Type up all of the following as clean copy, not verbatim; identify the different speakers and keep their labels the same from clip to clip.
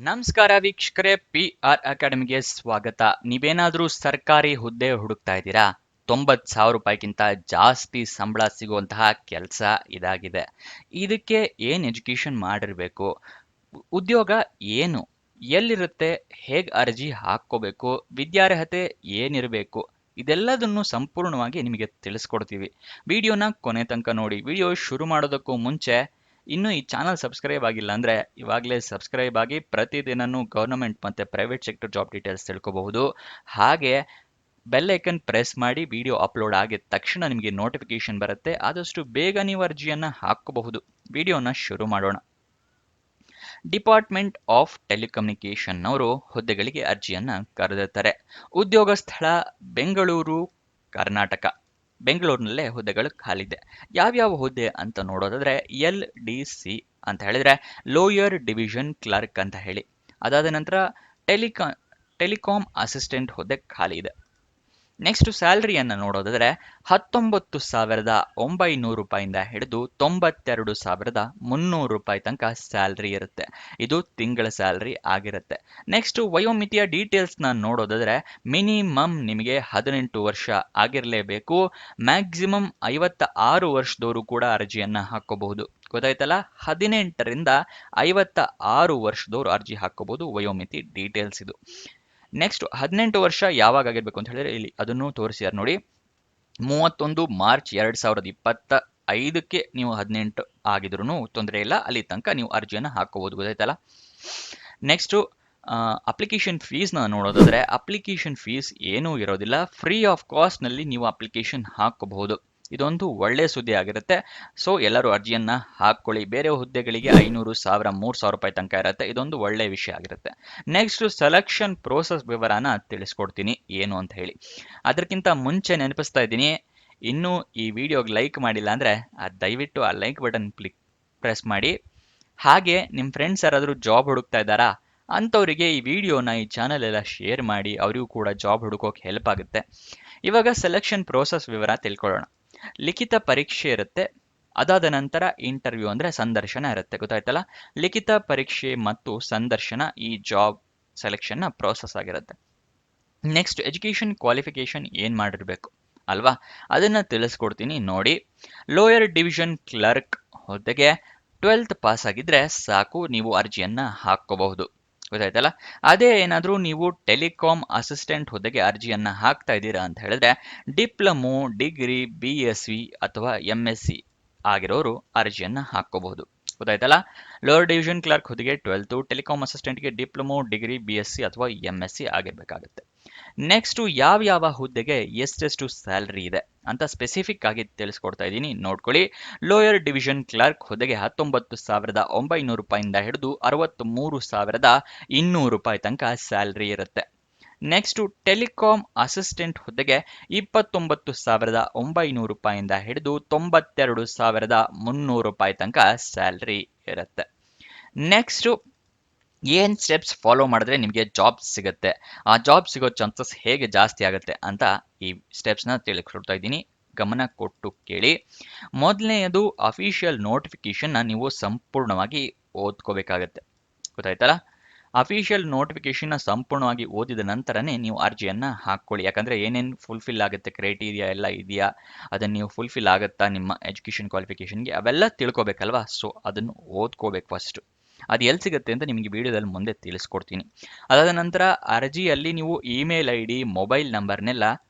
Speaker 1: ನಮಸ್ಕಾರ ವೀಕ್ಷಕರೇ, PR ಅಕಾಡೆಮಿಗೆ ಸ್ವಾಗತ. ನೀವೇನಾದ್ರೂ ಸರ್ಕಾರಿ ಹುದ್ದೆ ಹುಡುಕ್ತಾ ಇದ್ದೀರಾ? 90,000 ರೂಪಾಯಿಗಿಂತ ಜಾಸ್ತಿ ಸಂಬಳ ಸಿಗುವಂತಹ ಕೆಲಸ ಇದಾಗಿದೆ. ಇದಕ್ಕೆ ಏನ್ ಎಜುಕೇಶನ್ ಮಾಡಿರ್ಬೇಕು, ಉದ್ಯೋಗ ಏನು, ಎಲ್ಲಿರುತ್ತೆ, ಹೇಗ್ ಅರ್ಜಿ ಹಾಕ್ಕೋಬೇಕು, ವಿದ್ಯಾರ್ಹತೆ ಏನಿರಬೇಕು, ಇದೆಲ್ಲದನ್ನು ಸಂಪೂರ್ಣವಾಗಿ ನಿಮಗೆ ತಿಳಿಸ್ಕೊಡ್ತೀವಿ. ವಿಡಿಯೋನ ಕೊನೆ ತನಕ ನೋಡಿ. ವಿಡಿಯೋ ಶುರು ಮಾಡೋದಕ್ಕೂ ಮುಂಚೆ ಇನ್ನು ಈ ಚಾನಲ್ ಸಬ್ಸ್ಕ್ರೈಬ್ ಆಗಿಲ್ಲ ಅಂದ್ರೆ ಇವಾಗಲೇ ಸಬ್ಸ್ಕ್ರೈಬ್ ಆಗಿ ಪ್ರತಿದಿನನೂ ಗವರ್ನಮೆಂಟ್ ಮತ್ತೆ ಪ್ರೈವೇಟ್ ಸೆಕ್ಟರ್ ಜಾಬ್ ಡೀಟೇಲ್ಸ್ ತಿಳ್ಕೋಬಹುದು. ಹಾಗೆ ಬೆಲ್ ಐಕನ್ ಪ್ರೆಸ್ ಮಾಡಿ. ವಿಡಿಯೋ ಅಪ್ಲೋಡ್ ಆಗಿದ ತಕ್ಷಣ ನಿಮಗೆ ನೋಟಿಫಿಕೇಶನ್ ಬರುತ್ತೆ. ಆದಷ್ಟು ಬೇಗ ನೀವು ಅರ್ಜಿಯನ್ನ ಹಾಕಬಹುದು. ವಿಡಿಯೋನ ಶುರು ಮಾಡೋಣ. ಡಿಪಾರ್ಟ್ಮೆಂಟ್ ಆಫ್ ಟೆಲಿಕಮ್ಯುನಿಕೇಶನ್ ಅವರು ಹುದ್ದೆಗಳಿಗೆ ಅರ್ಜಿಯನ್ನ ಕರೆದಿರ್ತಾರೆ. ಉದ್ಯೋಗ ಸ್ಥಳ ಬೆಂಗಳೂರು, ಕರ್ನಾಟಕ. ಬೆಂಗಳೂರಿನಲ್ಲೇ ಹುದ್ದೆಗಳು ಖಾಲಿದೆ. ಯಾವ್ಯಾವ ಹುದ್ದೆ ಅಂತ ನೋಡೋದಾದ್ರೆ LDC ಅಂತ ಹೇಳಿದ್ರೆ ಲೋಯರ್ ಡಿವಿಷನ್ ಕ್ಲರ್ಕ್ ಅಂತ ಹೇಳಿ. ಅದಾದ ನಂತರ ಟೆಲಿಕಾಂ ಅಸಿಸ್ಟೆಂಟ್ ಹುದ್ದೆ ಖಾಲಿ ಇದೆ. ನೆಕ್ಸ್ಟ್ ಸ್ಯಾಲರಿಯನ್ನು ನೋಡೋದಾದ್ರೆ 19,900 ರೂಪಾಯಿಂದ ಹಿಡಿದು 92,300 ರೂಪಾಯಿ ತನಕ ಸ್ಯಾಲರಿ ಇರುತ್ತೆ. ಇದು ತಿಂಗಳ ಸ್ಯಾಲರಿ ಆಗಿರುತ್ತೆ. ನೆಕ್ಸ್ಟ್ ವಯೋಮಿತಿಯ ಡೀಟೇಲ್ಸ್ನ ನೋಡೋದಾದ್ರೆ ಮಿನಿಮಮ್ ನಿಮಗೆ 18 ವರ್ಷ ಆಗಿರಲೇಬೇಕು. ಮ್ಯಾಕ್ಸಿಮಮ್ 56 ವರ್ಷದವರು ಕೂಡ ಅರ್ಜಿಯನ್ನ ಹಾಕೋಬಹುದು. ಗೊತ್ತಾಯ್ತಲ್ಲ, 18ರಿಂದ 56 ವರ್ಷದವರು ಅರ್ಜಿ ಹಾಕೋಬಹುದು. ವಯೋಮಿತಿ ಡೀಟೇಲ್ಸ್ ಇದು. ನೆಕ್ಸ್ಟ್ 18 ವರ್ಷ ಯಾವಾಗ ಆಗಿರ್ಬೇಕು ಅಂತ ಹೇಳಿದ್ರೆ ಇಲ್ಲಿ ಅದನ್ನು ತೋರಿಸಿದಾರೆ ನೋಡಿ. 31 ಮಾರ್ಚ್ 2025ಕ್ಕೆ ನೀವು 18 ಆಗಿದ್ರು ತೊಂದರೆ ಇಲ್ಲ, ಅಲ್ಲಿ ತನಕ ನೀವು ಅರ್ಜಿಯನ್ನು ಹಾಕೋಬಹುದು. ಗೊತ್ತಾಯ್ತಲ್ಲ. ನೆಕ್ಸ್ಟ್ ಅಪ್ಲಿಕೇಶನ್ ಫೀಸ್ನ ನೋಡೋದಾದ್ರೆ ಅಪ್ಲಿಕೇಶನ್ ಫೀಸ್ ಏನೂ ಇರೋದಿಲ್ಲ. ಫ್ರೀ ಆಫ್ ಕಾಸ್ಟ್ ನಲ್ಲಿ ನೀವು ಅಪ್ಲಿಕೇಶನ್ ಹಾಕಬಹುದು. ಇದೊಂದು ಒಳ್ಳೆ ಸುದ್ದಿ ಆಗಿರುತ್ತೆ. ಸೊ ಎಲ್ಲರೂ ಅರ್ಜಿಯನ್ನ ಹಾಕೊಳ್ಳಿ. ಬೇರೆ ಹುದ್ದೆಗಳಿಗೆ 500, 1000, 3,000 ರೂಪಾಯಿ ತನಕ ಇರುತ್ತೆ. ಇದೊಂದು ಒಳ್ಳೆ ವಿಷಯ ಆಗಿರುತ್ತೆ. ನೆಕ್ಸ್ಟ್ ಸೆಲೆಕ್ಷನ್ ಪ್ರೋಸೆಸ್ ವಿವರನ ತಿಳಿಸ್ಕೊಡ್ತೀನಿ ಏನು ಅಂತ ಹೇಳಿ. ಅದಕ್ಕಿಂತ ಮುಂಚೆ ನೆನಪಿಸ್ತಾ ಇದ್ದೀನಿ, ಇನ್ನೂ ಈ ವಿಡಿಯೋಗೆ ಲೈಕ್ ಮಾಡಿಲ್ಲ ಅಂದ್ರೆ ದಯವಿಟ್ಟು ಆ ಲೈಕ್ ಬಟನ್ ಪ್ರೆಸ್ ಮಾಡಿ. ಹಾಗೆ ನಿಮ್ಮ ಫ್ರೆಂಡ್ಸ್ ಯಾರಾದರೂ ಜಾಬ್ ಹುಡುಕ್ತಾ ಇದ್ದಾರಾ ಅಂಥವರಿಗೆ ಈ ವಿಡಿಯೋನ, ಈ ಚಾನಲ್ ಎಲ್ಲ ಶೇರ್ ಮಾಡಿ. ಅವರಿಗೂ ಕೂಡ ಜಾಬ್ ಹುಡುಕೋಕೆ ಹೆಲ್ಪ್ ಆಗುತ್ತೆ. ಇವಾಗ ಸೆಲೆಕ್ಷನ್ ಪ್ರೋಸೆಸ್ ವಿವರ ತಿಳ್ಕೊಳ್ಳೋಣ. ಲಿಖಿತ ಪರೀಕ್ಷೆ ಇರುತ್ತೆ. ಅದಾದ ನಂತರ ಇಂಟರ್ವ್ಯೂ ಅಂದ್ರೆ ಸಂದರ್ಶನ ಇರುತ್ತೆ. ಗೊತ್ತಾಯ್ತಲ್ಲ. ಲಿಖಿತ ಪರೀಕ್ಷೆ ಮತ್ತು ಸಂದರ್ಶನ ಈ ಜಾಬ್ ಸೆಲೆಕ್ಷನ್ ನ ಪ್ರೋಸೆಸ್ ಆಗಿರುತ್ತೆ. ನೆಕ್ಸ್ಟ್ ಎಜುಕೇಶನ್ ಕ್ವಾಲಿಫಿಕೇಶನ್ ಏನ್ ಮಾಡಿರ್ಬೇಕು ಅಲ್ವಾ, ಅದನ್ನ ತಿಳಿಸ್ಕೊಡ್ತೀನಿ ನೋಡಿ. ಲೋಯರ್ ಡಿವಿಷನ್ ಕ್ಲರ್ಕ್ ಹುದ್ದೆಗೆ 12th ಪಾಸ್ ಆಗಿದ್ರೆ ಸಾಕು, ನೀವು ಅರ್ಜಿಯನ್ನ ಹಾಕೋಬಹುದು. ಗೊತ್ತಾಯ್ತಲ್ಲ. ಅದೇ ಏನಾದರೂ ನೀವು ಟೆಲಿಕಾಂ ಅಸಿಸ್ಟೆಂಟ್ ಹುದ್ದೆಗೆ ಅರ್ಜಿಯನ್ನ ಹಾಕ್ತಾ ಇದ್ದೀರಾ ಅಂತ ಹೇಳಿದ್ರೆ ಡಿಪ್ಲೊಮೊ, ಡಿಗ್ರಿ, BSc ಅಥವಾ MSc ಆಗಿರೋರು ಅರ್ಜಿಯನ್ನ ಹಾಕೋಬಹುದು. ಗೊತ್ತಾಯ್ತಲ್ಲ. ಲೋವರ್ ಡಿವಿಷನ್ ಕ್ಲರ್ಕ್ ಹುದ್ದೆಗೆ 12th, ಟೆಲಿಕಾಂ ಅಸಿಸ್ಟೆಂಟ್ಗೆ ಡಿಪ್ಲೊಮೊ, ಡಿಗ್ರಿ, BSc ಅಥವಾ MSc ಆಗಿರ್ಬೇಕಾಗುತ್ತೆ. ನೆಕ್ಸ್ಟ್ ಯಾವ ಹುದ್ದೆಗೆ ಎಷ್ಟೆಷ್ಟು ಸ್ಯಾಲರಿ ಇದೆ ಅಂತ ಸ್ಪೆಸಿಫಿಕ್ ಆಗಿ ತಿಳಿಸ್ಕೊಡ್ತಾ ಇದ್ದೀನಿ, ನೋಡ್ಕೊಳ್ಳಿ. ಲೋಯರ್ ಡಿವಿಷನ್ ಕ್ಲರ್ಕ್ ಹುದ್ದೆಗೆ 19,900 ರೂಪಾಯಿಂದ ಹಿಡಿದು 63,200 ರೂಪಾಯಿ ತನಕ ಸ್ಯಾಲರಿ ಇರುತ್ತೆ. ನೆಕ್ಸ್ಟ್ ಟೆಲಿಕಾಂ ಅಸಿಸ್ಟೆಂಟ್ ಹುದ್ದೆಗೆ 29,900 ರೂಪಾಯಿಂದ ಹಿಡಿದು 92,300 ರೂಪಾಯಿ ತನಕ ಸ್ಯಾಲರಿ ಇರುತ್ತೆ. ನೆಕ್ಸ್ಟ್ ಏನ್ ಸ್ಟೆಪ್ಸ್ ಫಾಲೋ ಮಾಡಿದ್ರೆ ನಿಮಗೆ ಜಾಬ್ ಸಿಗುತ್ತೆ, ಆ ಜಾಬ್ ಸಿಗೋ ಚಾನ್ಸಸ್ ಹೇಗೆ ಜಾಸ್ತಿ ಆಗುತ್ತೆ ಅಂತ ಈ ಸ್ಟೆಪ್ಸ್ನ ತಿಳಿಸ್ಕೊಡ್ತಾ ಇದ್ದೀನಿ. ಗಮನ ಕೊಟ್ಟು ಕೇಳಿ. ಮೊದಲನೆಯದು ಅಫಿಷಿಯಲ್ ನೋಟಿಫಿಕೇಶನ್ ನೀವು ಸಂಪೂರ್ಣವಾಗಿ ಓದ್ಕೋಬೇಕಾಗತ್ತೆ. ಗೊತ್ತಾಯ್ತಲ್ಲ. ಅಫಿಷಿಯಲ್ ನೋಟಿಫಿಕೇಶನ್ ಸಂಪೂರ್ಣವಾಗಿ ಓದಿದ ನಂತರನೇ ನೀವು ಅರ್ಜಿಯನ್ನ ಹಾಕೊಳ್ಳಿ. ಯಾಕಂದ್ರೆ ಏನೇನು ಫುಲ್ಫಿಲ್ ಆಗುತ್ತೆ, ಕ್ರೈಟೀರಿಯಾ ಎಲ್ಲ ಇದೆಯಾ, ಅದನ್ನು ನೀವು ಫುಲ್ಫಿಲ್ ಆಗುತ್ತಾ ನಿಮ್ಮ ಎಜುಕೇಶನ್ ಕ್ವಾಲಿಫಿಕೇಶನ್ಗೆ, ಅವೆಲ್ಲ ತಿಳ್ಕೊಬೇಕಲ್ವಾ. ಸೊ ಅದನ್ನು ಓದ್ಕೋಬೇಕು ಫಸ್ಟ್. ಅದು ಎಲ್ಲಿ ಸಿಗುತ್ತೆ ಅಂತ ನಿಮಗೆ ವಿಡಿಯೋದಲ್ಲಿ ಮುಂದೆ ತಿಳಿಸ್ಕೊಡ್ತೀನಿ. ಅದಾದ ನಂತರ ಅರ್ಜಿಯಲ್ಲಿ ನೀವು ಇಮೇಲ್ ID, ಮೊಬೈಲ್ ನಂಬರ್ನೆಲ್ಲ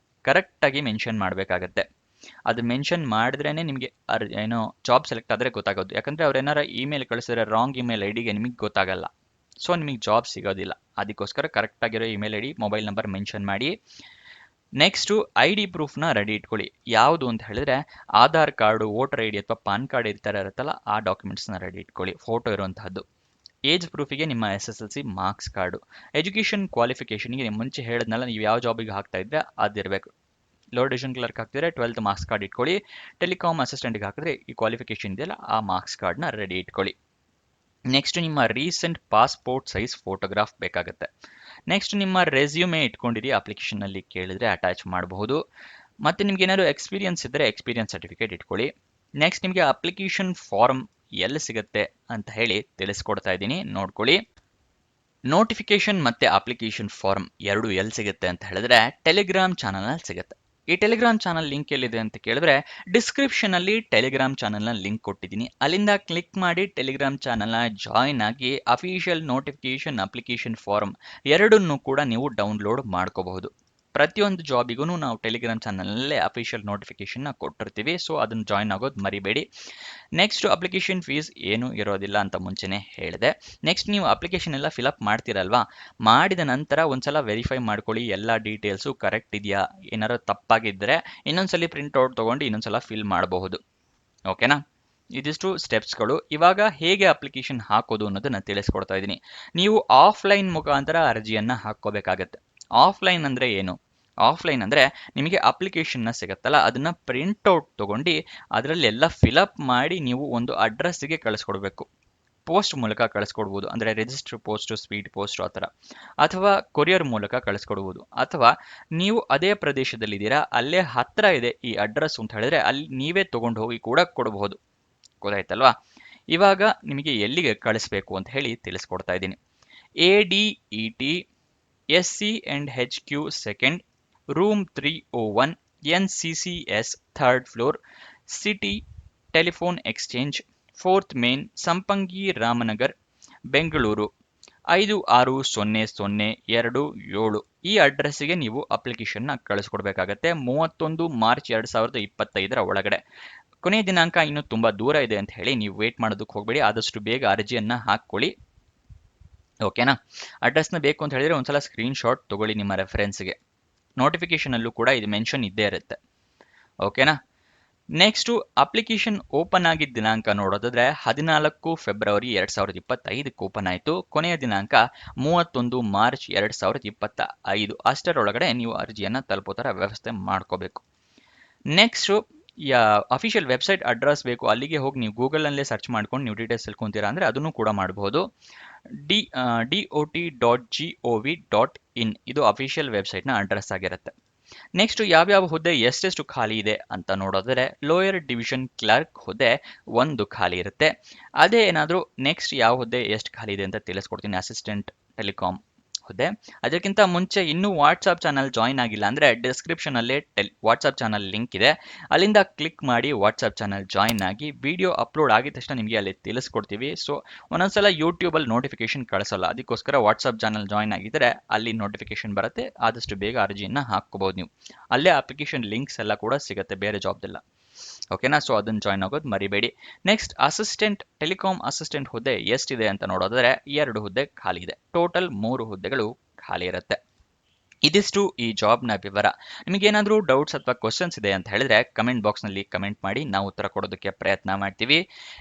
Speaker 1: ಕರೆಕ್ಟಾಗಿ ಮೆನ್ಷನ್ ಮಾಡಬೇಕಾಗತ್ತೆ. ಅದು ಮೆನ್ಷನ್ ಮಾಡಿದ್ರೇನೆ ನಿಮಗೆ ಏನೋ ಜಾಬ್ ಸೆಲೆಕ್ಟ್ ಆದರೆ ಗೊತ್ತಾಗೋದು. ಯಾಕಂದ್ರೆ ಅವ್ರೇನಾರ ಇಮೇಲ್ ಕಳಿಸಿದ್ರೆ ರಾಂಗ್ ಇಮೇಲ್ IDಗೆ ನಿಮಗೆ ಗೊತ್ತಾಗಲ್ಲ. ಸೊ ನಿಮಗೆ ಜಾಬ್ ಸಿಗೋದಿಲ್ಲ. ಅದಕ್ಕೋಸ್ಕರ ಕರೆಕ್ಟ್ ಆಗಿರೋ email ID, mobile number mention ಮಾಡಿ. ನೆಕ್ಸ್ಟು ID ಪ್ರೂಫ್ನ ರೆಡಿ ಇಟ್ಕೊಳ್ಳಿ. ಯಾವುದು ಅಂತ ಹೇಳಿದ್ರೆ ಆಧಾರ್ ಕಾರ್ಡು, ವೋಟರ್ ID ಅಥವಾ ಪಾನ್ ಕಾರ್ಡ್ ಇರುತ್ತಲ್ಲ ಆ ಡಾಕ್ಯುಮೆಂಟ್ಸ್ನ ರೆಡಿ ಇಟ್ಕೊಳ್ಳಿ, ಫೋಟೋ ಇರುವಂತಹದ್ದು. ಏಜ್ ಪ್ರೂಫಿಗೆ ನಿಮ್ಮ SSLC ಮಾರ್ಕ್ಸ್ ಕಾರ್ಡು. ಎಜುಕೇಷನ್ ಕ್ವಾಲಿಫಿಕೇಷನ್ಗೆ ಮುಂಚೆ ಹೇಳಿದ್ನಲ್ಲ, ನೀವು ಯಾವ ಜಾಬಿಗೆ ಹಾಕ್ತಾ ಇದ್ರೆ ಅದಿರಬೇಕು. ಲೋವರ್ ಡಿವಿಷನ್ ಕ್ಲರ್ಕ್ ಹಾಕ್ತಿದ್ರೆ 12th ಮಾರ್ಕ್ಸ್ ಕಾರ್ಡ್ ಇಟ್ಕೊಳ್ಳಿ. ಟೆಲಿಕಾಂ ಅಸಿಸ್ಟೆಂಟ್ಗೆ ಹಾಕಿದ್ರೆ ಈ ಕ್ವಾಲಿಫಿಕೇಶನ್ ಇದೆಯಲ್ಲ ಆ ಮಾರ್ಕ್ಸ್ ಕಾರ್ಡ್ನ ರೆಡಿ ಇಟ್ಕೊಳ್ಳಿ. ನೆಕ್ಸ್ಟ್ ನಿಮ್ಮ ರೀಸೆಂಟ್ ಪಾಸ್ಪೋರ್ಟ್ ಸೈಜ್ ಫೋಟೋಗ್ರಾಫ್ ಬೇಕಾಗುತ್ತೆ. ನೆಕ್ಸ್ಟ್ ನಿಮ್ಮ ರೆಸ್ಯೂಮೆ ಇಟ್ಕೊಂಡಿರಿ, ಅಪ್ಲಿಕೇಶನ್ ಅಲ್ಲಿ ಕೇಳಿದ್ರೆ ಅಟ್ಯಾಚ್ ಮಾಡಬಹುದು. ಮತ್ತೆ ನಿಮ್ಗೆ ಏನಾದ್ರು ಎಕ್ಸ್ಪೀರಿಯನ್ಸ್ ಇದ್ದರೆ ಎಕ್ಸ್ಪೀರಿಯನ್ಸ್ ಸರ್ಟಿಫಿಕೇಟ್ ಇಟ್ಕೊಳ್ಳಿ. ನೆಕ್ಸ್ಟ್ ನಿಮಗೆ ಅಪ್ಲಿಕೇಶನ್ ಫಾರ್ಮ್ ಎಲ್ಲಿ ಸಿಗುತ್ತೆ ಅಂತ ಹೇಳಿ ತಿಳಿಸ್ಕೊಡ್ತಾ ಇದ್ದೀನಿ, ನೋಡ್ಕೊಳ್ಳಿ. ನೋಟಿಫಿಕೇಶನ್ ಮತ್ತೆ ಅಪ್ಲಿಕೇಶನ್ ಫಾರ್ಮ್ ಎರಡು ಎಲ್ಲಿ ಸಿಗುತ್ತೆ ಅಂತ ಹೇಳಿದ್ರೆ ಟೆಲಿಗ್ರಾಮ್ ಚಾನಲ್ನಲ್ಲಿ ಸಿಗುತ್ತೆ. ಈ ಟೆಲಿಗ್ರಾಮ್ ಚಾನಲ್ ಲಿಂಕ್ ಎಲ್ಲಿದೆ ಅಂತ ಕೇಳಿದ್ರೆ ಡಿಸ್ಕ್ರಿಪ್ಷನ್ ಅಲ್ಲಿ ಟೆಲಿಗ್ರಾಮ್ ಚಾನಲ್ನ ಲಿಂಕ್ ಕೊಟ್ಟಿದ್ದೀನಿ. ಅಲ್ಲಿಂದ ಕ್ಲಿಕ್ ಮಾಡಿ ಟೆಲಿಗ್ರಾಮ್ ಚಾನಲ್ನ ಜಾಯಿನ್ ಆಗಿ ಅಫಿಷಿಯಲ್ ನೋಟಿಫಿಕೇಶನ್ ಅಪ್ಲಿಕೇಶನ್ ಫಾರ್ಮ್ ಎರಡನ್ನೂ ಕೂಡ ನೀವು ಡೌನ್ಲೋಡ್ ಮಾಡ್ಕೋಬಹುದು. ಪ್ರತಿಯೊಂದು ಜಾಬಿಗೂ ನಾವು ಟೆಲಿಗ್ರಾಮ್ ಚಾನಲ್ನಲ್ಲೇ ಅಫಿಷಿಯಲ್ ನೋಟಿಫಿಕೇಶನ್ನ ಕೊಟ್ಟಿರ್ತೀವಿ. ಸೊ ಅದನ್ನು ಜಾಯಿನ್ ಆಗೋದು ಮರಿಬೇಡಿ. ನೆಕ್ಸ್ಟ್ ಅಪ್ಲಿಕೇಶನ್ ಫೀಸ್ ಏನು ಇರೋದಿಲ್ಲ ಅಂತ ಮುಂಚೆನೆ ಹೇಳಿದೆ. ನೆಕ್ಸ್ಟ್ ನೀವು ಅಪ್ಲಿಕೇಶನ್ ಎಲ್ಲ ಫಿಲಪ್ ಮಾಡ್ತೀರಲ್ವಾ, ಮಾಡಿದ ನಂತರ ಒಂದ್ಸಲ ವೆರಿಫೈ ಮಾಡ್ಕೊಳ್ಳಿ ಎಲ್ಲ ಡೀಟೇಲ್ಸು ಕರೆಕ್ಟ್ ಇದೆಯಾ. ಏನಾದ್ರು ತಪ್ಪಾಗಿದ್ದರೆ ಇನ್ನೊಂದ್ಸಲಿ ಪ್ರಿಂಟ್ಔಟ್ ತೊಗೊಂಡು ಇನ್ನೊಂದ್ಸಲ ಫಿಲ್ ಮಾಡಬಹುದು. ಓಕೆನಾ? ಇದಿಷ್ಟು ಸ್ಟೆಪ್ಸ್ಗಳು. ಇವಾಗ ಹೇಗೆ ಅಪ್ಲಿಕೇಶನ್ ಹಾಕೋದು ಅನ್ನೋದನ್ನ ತಿಳಿಸ್ಕೊಡ್ತಾ ಇದ್ದೀನಿ. ನೀವು ಆಫ್ಲೈನ್ ಮುಖಾಂತರ ಅರ್ಜಿಯನ್ನ ಹಾಕೋಬೇಕಾಗತ್ತೆ. ಆಫ್ಲೈನ್ ಅಂದ್ರೆ ಏನು? ಆಫ್ಲೈನ್ ಅಂದ್ರೆ ನಿಮಗೆ ಅಪ್ಲಿಕೇಶನ್ನ ಸಿಗತ್ತಲ್ಲ, ಅದನ್ನ ಪ್ರಿಂಟ್ಔಟ್ ತಗೊಂಡು ಅದರಲ್ಲಿ ಎಲ್ಲ ಫಿಲಪ್ ಮಾಡಿ ನೀವು ಒಂದು ಅಡ್ರೆಸ್ಸಿಗೆ ಕಳಿಸ್ಕೊಡ್ಬೇಕು. ಪೋಸ್ಟ್ ಮೂಲಕ ಕಳಿಸ್ಕೊಡ್ಬೋದು, ಅಂದರೆ ರಿಜಿಸ್ಟರ್ ಪೋಸ್ಟು, ಸ್ಪೀಡ್ ಪೋಸ್ಟ್ ಆ ಥರ, ಅಥವಾ ಕೊರಿಯರ್ ಮೂಲಕ ಕಳಿಸ್ಕೊಡ್ಬೋದು. ಅಥವಾ ನೀವು ಅದೇ ಪ್ರದೇಶದಲ್ಲಿದ್ದೀರಾ, ಅಲ್ಲೇ ಹತ್ರ ಇದೆ ಈ ಅಡ್ರೆಸ್ ಅಂತ ಹೇಳಿದ್ರೆ ಅಲ್ಲಿ ನೀವೇ ತೊಗೊಂಡು ಹೋಗಿ ಕೂಡ ಕೊಡಬಹುದು. ಗೊತ್ತಾಯ್ತಲ್ವಾ? ಇವಾಗ ನಿಮಗೆ ಎಲ್ಲಿಗೆ ಕಳಿಸ್ಬೇಕು ಅಂತ ಹೇಳಿ ತಿಳಿಸ್ಕೊಡ್ತಾ ಇದ್ದೀನಿ. ADET SC&HQ second, room 301, NCCS third floor, city telephone exchange, fourth main, Sampangi Ramanagar, Bengaluru 560027. ಈ ಅಡ್ರೆಸ್ಸಿಗೆ ನೀವು ಅಪ್ಲಿಕೇಶನ್ನ ಕಳಿಸ್ಕೊಡ್ಬೇಕಾಗತ್ತೆ 31 ಮಾರ್ಚ್ 2025 ಒಳಗಡೆ. ಕೊನೆಯ ದಿನಾಂಕ ಇನ್ನು ತುಂಬಾ ದೂರ ಇದೆ ಅಂತ ಹೇಳಿ ನೀವು ವೇಟ್ ಮಾಡೋದಕ್ಕೆ ಹೋಗಬೇಡಿ. ಆದಷ್ಟು ಬೇಗ ಅರ್ಜಿಯನ್ನ ಹಾಕೊಳ್ಳಿ. ಓಕೆನಾ? ಅಡ್ರೆಸ್ನ ಬೇಕು ಅಂತ ಹೇಳಿದ್ರೆ ಒಂದ್ಸಲ ಸ್ಕ್ರೀನ್ ಶಾಟ್ ತಗೊಳ್ಳಿ ನಿಮ್ಮ ರೆಫರೆನ್ಸ್ಗೆ. ನೋಟಿಫಿಕೇಶನ್ ಅಲ್ಲೂ ಕೂಡ ಇದು ಮೆನ್ಷನ್ ಇದ್ದೇ ಇರುತ್ತೆ. ಓಕೆನಾ? ನೆಕ್ಸ್ಟು ಅಪ್ಲಿಕೇಶನ್ ಓಪನ್ ಆಗಿದ್ದ ದಿನಾಂಕ ನೋಡೋದಾದ್ರೆ 14 ಫೆಬ್ರವರಿ 2025 ಓಪನ್ ಆಯಿತು. ಕೊನೆಯ ದಿನಾಂಕ 31 ಮಾರ್ಚ್ 2025. ಅಷ್ಟರೊಳಗಡೆ ನೀವು ಅರ್ಜಿಯನ್ನು ತಲುಪೋ ಥರ ವ್ಯವಸ್ಥೆ ಮಾಡ್ಕೋಬೇಕು. ನೆಕ್ಸ್ಟು ಅಫಿಷಿಯಲ್ ವೆಬ್ಸೈಟ್ ಅಡ್ರೆಸ್ ಬೇಕು, ಅಲ್ಲಿಗೆ ಹೋಗಿ ನೀವು ಗೂಗಲಲ್ಲೇ ಸರ್ಚ್ ಮಾಡ್ಕೊಂಡು ನೀವು ಡೀಟೇಲ್ಸ್ ತಿಳ್ಕೊತೀರಾ ಅಂದರೆ ಅದನ್ನು ಕೂಡ ಮಾಡಬಹುದು. DOT.gov.in ಇದು ಅಫಿಷಿಯಲ್ ವೆಬ್ಸೈಟ್ನ ಅಡ್ರೆಸ್ ಆಗಿರುತ್ತೆ. ನೆಕ್ಸ್ಟ್ ಯಾವ್ಯಾವ ಹುದ್ದೆ ಎಷ್ಟೆಷ್ಟು ಖಾಲಿ ಇದೆ ಅಂತ ನೋಡೋದಾದ್ರೆ ಲೋಯರ್ ಡಿವಿಷನ್ ಕ್ಲರ್ಕ್ ಹುದ್ದೆ 1 ಖಾಲಿ ಇರುತ್ತೆ. ಅದೇ ಏನಾದರೂ ನೆಕ್ಸ್ಟ್ ಯಾವ ಹುದ್ದೆ ಎಷ್ಟು ಖಾಲಿ ಇದೆ ಅಂತ ತಿಳಿಸ್ಕೊಡ್ತೀನಿ. ಅಸಿಸ್ಟೆಂಟ್ ಟೆಲಿಕಾಂ ಹುದ್ದೆ. ಅದಕ್ಕಿಂತ ಮುಂಚೆ ಇನ್ನೂ ವಾಟ್ಸಪ್ ಚಾನಲ್ ಜಾಯಿನ್ ಆಗಿಲ್ಲ ಅಂದರೆ ಡಿಸ್ಕ್ರಿಪ್ಷನಲ್ಲೇ ವಾಟ್ಸಪ್ ಚಾನಲ್ ಲಿಂಕ್ ಇದೆ, ಅಲ್ಲಿಂದ ಕ್ಲಿಕ್ ಮಾಡಿ ವಾಟ್ಸಪ್ ಚಾನಲ್ ಜಾಯಿನ್ ಆಗಿ. ವಿಡಿಯೋ ಅಪ್ಲೋಡ್ ಆಗಿದ ತಕ್ಷಣ ನಿಮಗೆ ಅಲ್ಲಿ ತಿಳಿಸ್ಕೊಡ್ತೀವಿ. ಸೊ ಒಂದೊಂದ್ಸಲ ಯೂಟ್ಯೂಬಲ್ಲಿ ನೋಟಿಫಿಕೇಶನ್ ಕಳಿಸಲ್ಲ, ಅದಕ್ಕೋಸ್ಕರ ವಾಟ್ಸಪ್ ಚಾನಲ್ ಜಾಯಿನ್ ಆಗಿದ್ದರೆ ಅಲ್ಲಿ ನೋಟಿಫಿಕೇಶನ್ ಬರುತ್ತೆ. ಆದಷ್ಟು ಬೇಗ ಅರ್ಜಿಯನ್ನು ಹಾಕ್ಕೋಬಹುದು ನೀವು. ಅಲ್ಲೇ ಅಪ್ಲಿಕೇಶನ್ ಲಿಂಕ್ಸ್ ಎಲ್ಲ ಕೂಡ ಸಿಗುತ್ತೆ, ಬೇರೆ ಜಾಬ್ದೆಲ್ಲ. ಓಕೆನಾ? ಸೊ ಅದನ್ನು ಜಾಯ್ನ್ ಆಗೋದು ಮರಿಬೇಡಿ. ನೆಕ್ಸ್ಟ್ ಅಸಿಸ್ಟೆಂಟ್ ಟೆಲಿಕಾಂ ಅಸಿಸ್ಟೆಂಟ್ ಹುದ್ದೆ ಎಷ್ಟಿದೆ ಅಂತ ನೋಡೋದಾದ್ರೆ 2 ಹುದ್ದೆ ಖಾಲಿ ಇದೆ. ಟೋಟಲ್ 3 ಹುದ್ದೆಗಳು ಖಾಲಿ ಇರುತ್ತೆ. ಇದಿಷ್ಟು ಈ ಜಾಬ್ನ ವಿವರ. ನಿಮಗೇನಾದರೂ ಡೌಟ್ಸ್ ಅಥವಾ ಕ್ವಶನ್ಸ್ ಇದೆ ಅಂತ ಹೇಳಿದ್ರೆ ಕಮೆಂಟ್ ಬಾಕ್ಸ್ನಲ್ಲಿ ಕಮೆಂಟ್ ಮಾಡಿ, ನಾವು ಉತ್ತರ ಕೊಡೋದಕ್ಕೆ ಪ್ರಯತ್ನ ಮಾಡ್ತೀವಿ.